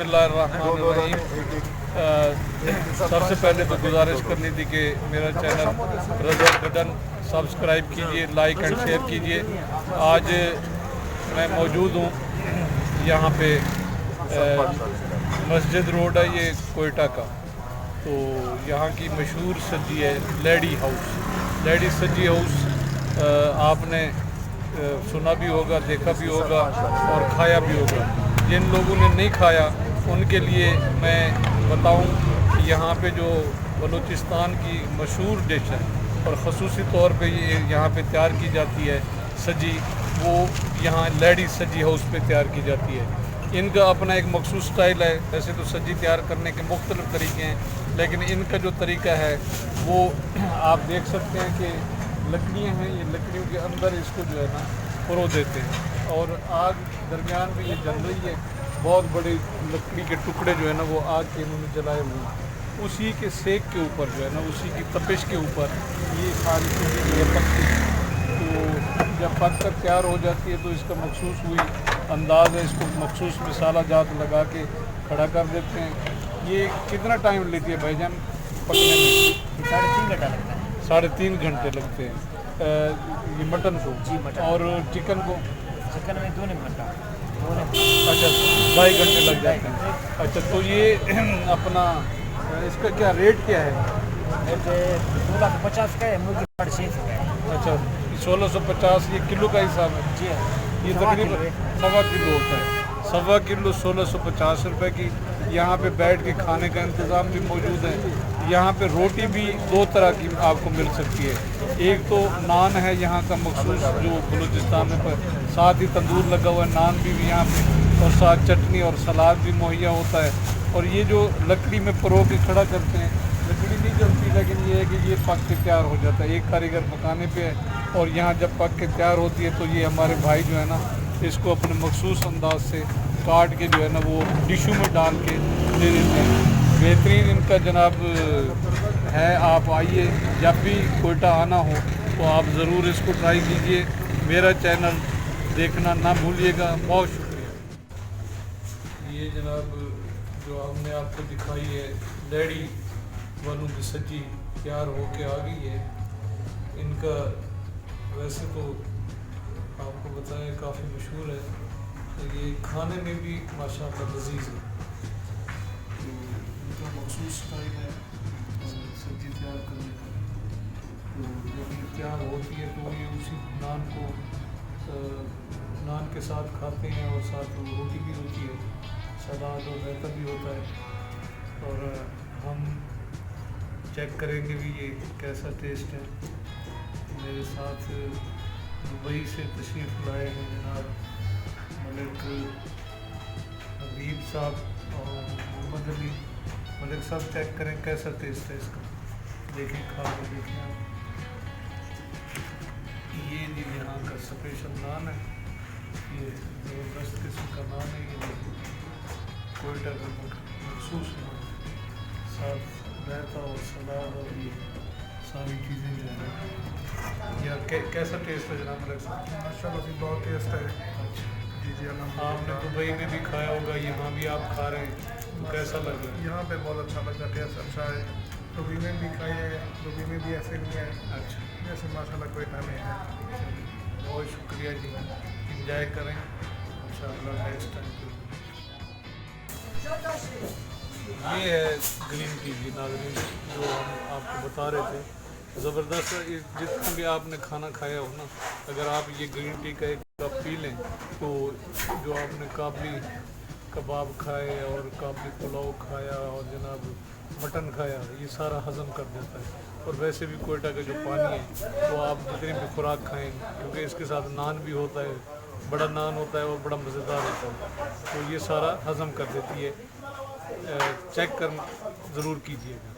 बिस्मिल्लाहिर्रहमानिर्रहीम। सबसे पहले तो गुजारिश करनी थी कि मेरा चैनल रज़ा गडन सब्सक्राइब कीजिए, लाइक एंड शेयर कीजिए। आज मैं मौजूद हूँ यहाँ पे मस्जिद रोड है ये कोयटा का। तो यहाँ की मशहूर सब्जी है लेडी हाउस। लेडी सब्जी हाउस आपने सुना भी होगा, देखा भी होगा और खाया भी होगा। जिन लोगों ने नहीं खाया उनके लिए मैं बताऊं कि यहाँ पे जो बलूचिस्तान की मशहूर डिश है और ख़ुसूसी तौर पे ये यहाँ पे तैयार की जाती है सब्जी, वो यहाँ लेडी सब्जी हाउस पे तैयार की जाती है। इनका अपना एक मखसूस स्टाइल है। वैसे तो सब्जी तैयार करने के मुख्तलिफ तरीके हैं, लेकिन इनका जो तरीका है वो आप देख सकते हैं कि लकड़ियाँ हैं, ये लकड़ियों के अंदर इसको जो है ना परो देते हैं और आग दरमियान में ये जल रही है। बहुत बड़े लकड़ी के टुकड़े जो है ना वो आग के इन्होंने जलाए हुए हैं। उसी के सेक के ऊपर जो है ना, उसी की तपिश के ऊपर ये सारी चीज़ें जो है पकती हैं। तो जब पक कर तैयार हो जाती है तो इसका मखसूस हुई अंदाज़ है, इसको मखसूस मसाला जात लगा के खड़ा कर देते हैं। ये कितना टाइम लेती है भाईजान पकने में? 3.5 घंटा लगता है। 3.5 घंटे लगते हैं ये मटन को। जी मटन। और चिकन को? चिकन में 2 घंटा। अच्छा, 2.5 घंटे लग जाते हैं। अच्छा, तो ये अपना इसका क्या रेट क्या है? 1650 का है, मुर्गी 650 का है। अच्छा, 1650 ये किलो का हिसाब है? जी हाँ, ये तकरीबन 1.25 किलो होता है। 1.25 किलो 1650 रुपये की। यहाँ पे बैठ के खाने का इंतज़ाम भी मौजूद है। यहाँ पे रोटी भी 2 तरह की आपको मिल सकती है। एक तो नान है यहाँ का मखसूस जो बलूचिस्तान में, साथ ही तंदूर लगा हुआ है, नान भी यहाँ पे, और साथ चटनी और सलाद भी मुहैया होता है। और ये जो लकड़ी में परो के खड़ा करते हैं, लकड़ी नहीं जलती, लेकिन ये है कि ये पक के तैयार हो जाता है। एक कारीगर पकाने पे है और यहाँ जब पक के तैयार होती है तो ये हमारे भाई जो है ना इसको अपने मखसूस अंदाज से काट के जो है ना वो टिशू में डाल के दे देते हैं। बेहतरीन इनका जनाब है। आप आइए, जब भी कोयटा आना हो तो आप ज़रूर इसको ट्राई कीजिए। मेरा चैनल देखना ना भूलिएगा। बहुत शुक्रिया। ये जनाब जो हमने आपको दिखाई है लेडी वालों की सब्जी तैयार होके आ गई है। इनका वैसे तो आपको बताएं काफ़ी मशहूर है, तो ये खाने में भी माशाअल्लाह लजीज है। तो इनका मखसूस स्टाइल है सब्जी तैयार करने का। तो जब ये तैयार होती है तो ये उसी नान को नान के साथ खाते हैं और साथ रोटी भी होती है, सलाद और रायता भी होता है। और हम चेक करेंगे भी ये कैसा टेस्ट है। मेरे साथ दुबई से तशरीफ़ लाए हैं जनाब मलिक हबीब साहब और मोहम्मद अली। मलिक साहब चेक करें कैसा टेस्ट है इसका, देखें, खा के देखें आप। ये जी यहाँ का स्पेशल नान है, ये ज़बरदस्त किस्म का नान है। ये कोयटा का मखसूस नान है, साथ रायता और सलाद और ये सारी चीज़ें जो है। या कैसा टेस्ट है जनाब मलिक साहब? माशाल्लाह से बहुत टेस्ट है। अच्छा, जी जी आपने दुबई में भी खाया होगा, यहाँ भी आप खा रहे हैं, तो कैसा लग रहा है? यहाँ पे बहुत अच्छा लगा, टेस्ट अच्छा है। दुबई में भी खाए हैं, दुबई में भी ऐसे नहीं है। अच्छा, जैसे माशाल्लाह कोयटा में है। बहुत शुक्रिया जी, इंजॉय करें इंशाअल्लाह नेक्स्ट टाइम। ये है ग्रीन टी की नाज़रीन जो हम आपको बता रहे थे, ज़बरदस्त। जितना भी आपने खाना खाया हो ना, अगर आप ये ग्रीन टी का एक कप पी लें तो जो आपने काबली कबाब खाए और काबली पुलाव खाया और जनाब मटन खाया, ये सारा हज़म कर देता है। और वैसे भी कोयटा का जो पानी है वो आप जितनी भी खुराक खाएँ, क्योंकि इसके साथ नान भी होता है, बड़ा नान होता है और बड़ा मज़ेदार होता है, तो ये सारा हज़म कर देती है। चेक कर ज़रूर कीजिएगा।